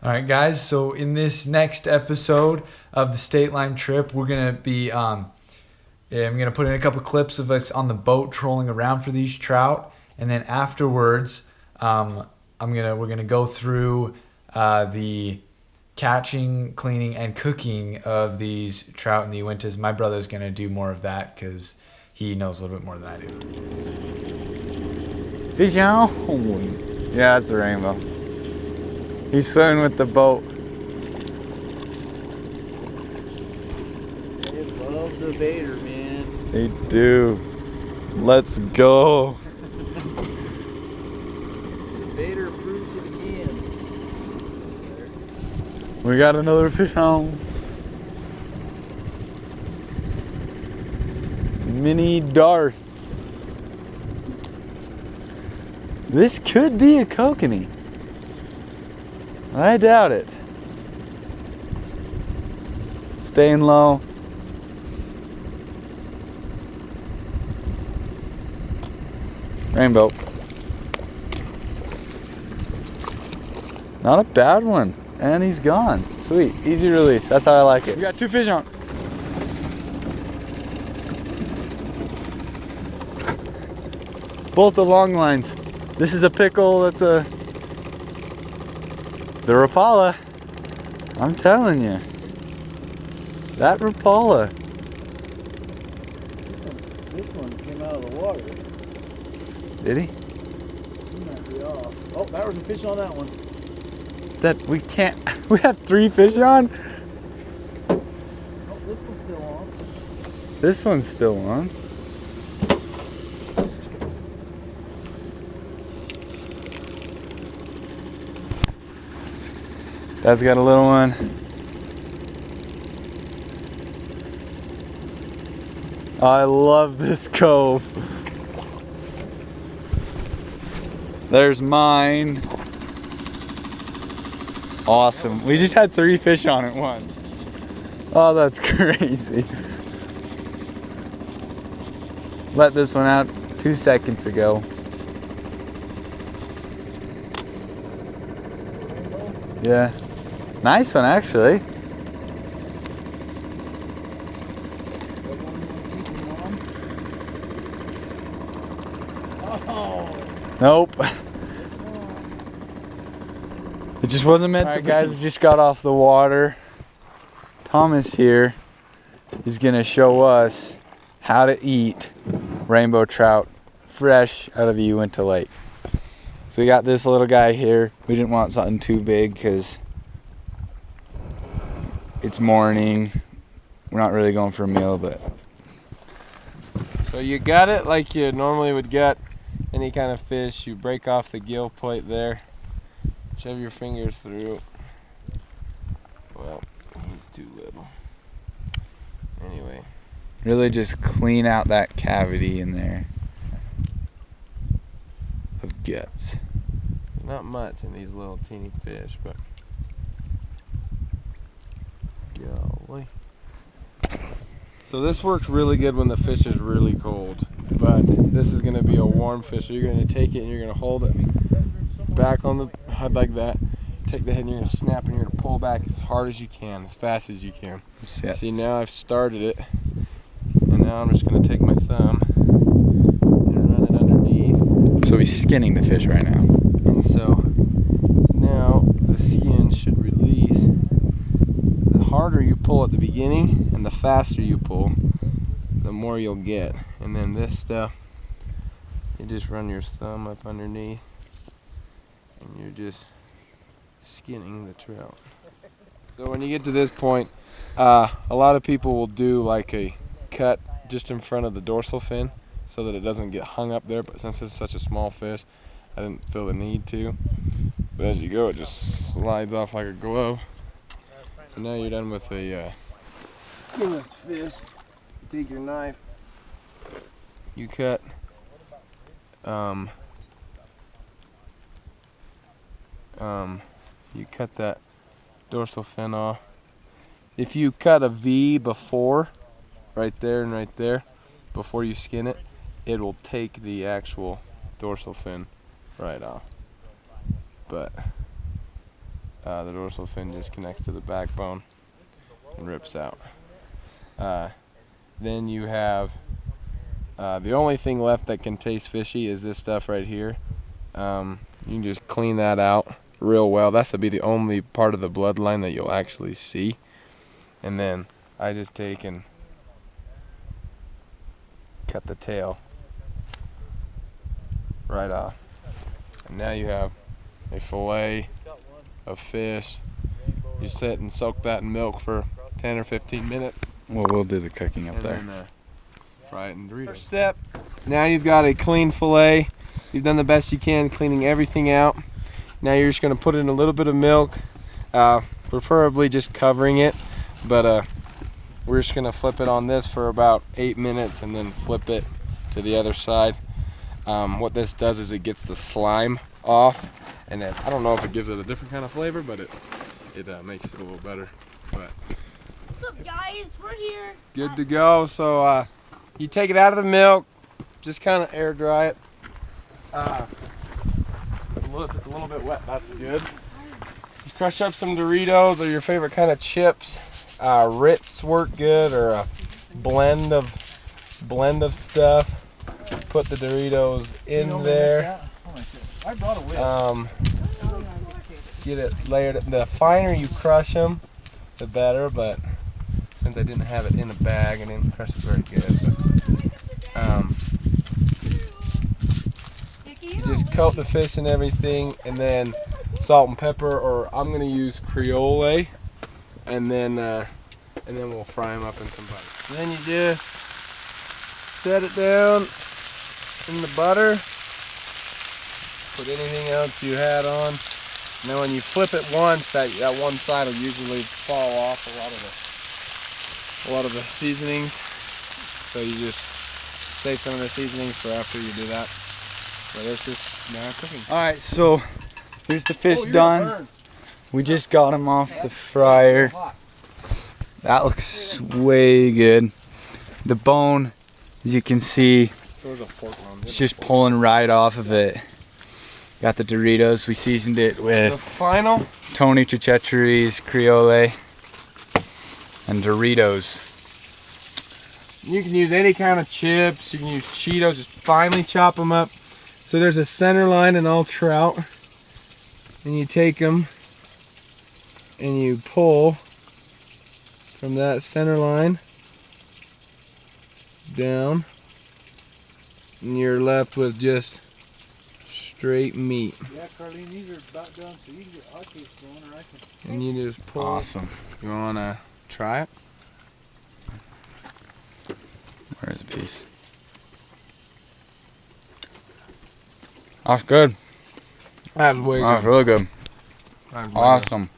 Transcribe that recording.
All right, guys. So in this next episode of the Stateline trip, we're gonna be I'm gonna put in a couple clips of us on the boat trolling around for these trout, and then afterwards, we're gonna go through the catching, cleaning, and cooking of these trout in the Uintas. My brother's gonna do more of that because he knows a little bit more than I do. Fish on? Yeah, it's a rainbow. He's swimming with the boat. They love the baiter, man. They do. Let's go. The baiter proves it again. We got another fish on. Mini Darth. This could be a kokanee. I doubt it. Staying low. Rainbow. Not a bad one. And he's gone. Sweet. Easy release. That's how I like it. We got two fish on. Both the long lines. This is a pickle. That's a... The Rapala. I'm telling you. That Rapala. This one came out of the water. Did he? He might be off. Oh, that was a fish on that one. That we can't... We have three fish on? Oh, this one's still on. This one's still on. Dad's got a little one. I love this cove. There's mine. Awesome. We just had three fish on at once. Oh, that's crazy. Let this one out 2 seconds ago. Yeah. Nice one, actually. Oh. Nope. It just wasn't meant to be. Guys, we just got off the water. Thomas here is gonna show us how to eat rainbow trout fresh out of the Uinta Lake. So we got this little guy here. We didn't want something too big because it's morning. We're not really going for a meal, but. So you got it like you normally would get any kind of fish. You break off the gill plate there. Shove your fingers through. Well, he's too little. Anyway. Really just clean out that cavity in there of guts. Not much in these little teeny fish, but golly. So this works really good when the fish is really cold, but this is going to be a warm fish. So you're going to take it and you're going to hold it back on the head like that. Take the head and you're going to snap and you're going to pull back as hard as you can, as fast as you can. Yes. See, now I've started it, and now I'm just going to take my thumb and run it underneath. So he's skinning the fish right now. And so now the skin should release. The harder you pull at the beginning and the faster you pull, the more you'll get. And then this stuff, you just run your thumb up underneath and you're just skinning the trout. So when you get to this point, a lot of people will do like a cut just in front of the dorsal fin so that it doesn't get hung up there, but since it's such a small fish, I didn't feel the need to. But as you go, it just slides off like a glove. So now you're done with the skinless fish. Take your knife, you cut you cut that dorsal fin off. If you cut a V before, right there and right there, before you skin it, it will take the actual dorsal fin right off. But The dorsal fin just connects to the backbone and rips out. Then you have the only thing left that can taste fishy is this stuff right here. You can just clean that out real well. That's to be the only part of the bloodline that you'll actually see. And then I just take and cut the tail right off. And now you have a fillet of fish. You sit and soak that in milk for 10 or 15 minutes. Well, we'll do the cooking up there. Then, fry it in Doritos. First step, now you've got a clean fillet. You've done the best you can cleaning everything out. Now you're just going to put in a little bit of milk, preferably just covering it, but we're just going to flip it on this for about 8 minutes and then flip it to the other side. What this does is it gets the slime off, and then I don't know if it gives it a different kind of flavor, but it makes it a little better. But what's up, guys? We're here. Good to go. So you take it out of the milk, just kind of air dry it. Look, it's a little bit wet. That's good. Just crush up some Doritos or your favorite kind of chips. Ritz work good, or a blend of stuff. Put the Doritos in there. I brought a whisk. Get it layered. The finer you crush them, the better. But since I didn't have it in a bag, I didn't crush it very good. But, you just coat the fish and everything, and then salt and pepper, or I'm gonna use Creole, and then we'll fry them up in some butter. Then you just set it down in the butter. Put anything else you had on. And then when you flip it once, that one side will usually fall off a lot of the seasonings. So you just save some of the seasonings for after you do that. But it's just now cooking. All right, so here's the fish done. We just got them off the fryer. That looks way good. The bone, as you can see, it's just pulling right off of it. Got the Doritos. We seasoned it with the final Tony Chichetteri's Creole and Doritos. You can use any kind of chips. You can use Cheetos. Just finely chop them up. So there's a center line in all trout, and you take them and you pull from that center line down, and you're left with just straight meat. Yeah, Carlene, these are about done, so you can get hotcakes going, or I can. And you just pull. Awesome. You wanna try it? Where's a piece? That's good. That's way good. That's really good. That's way good. Awesome.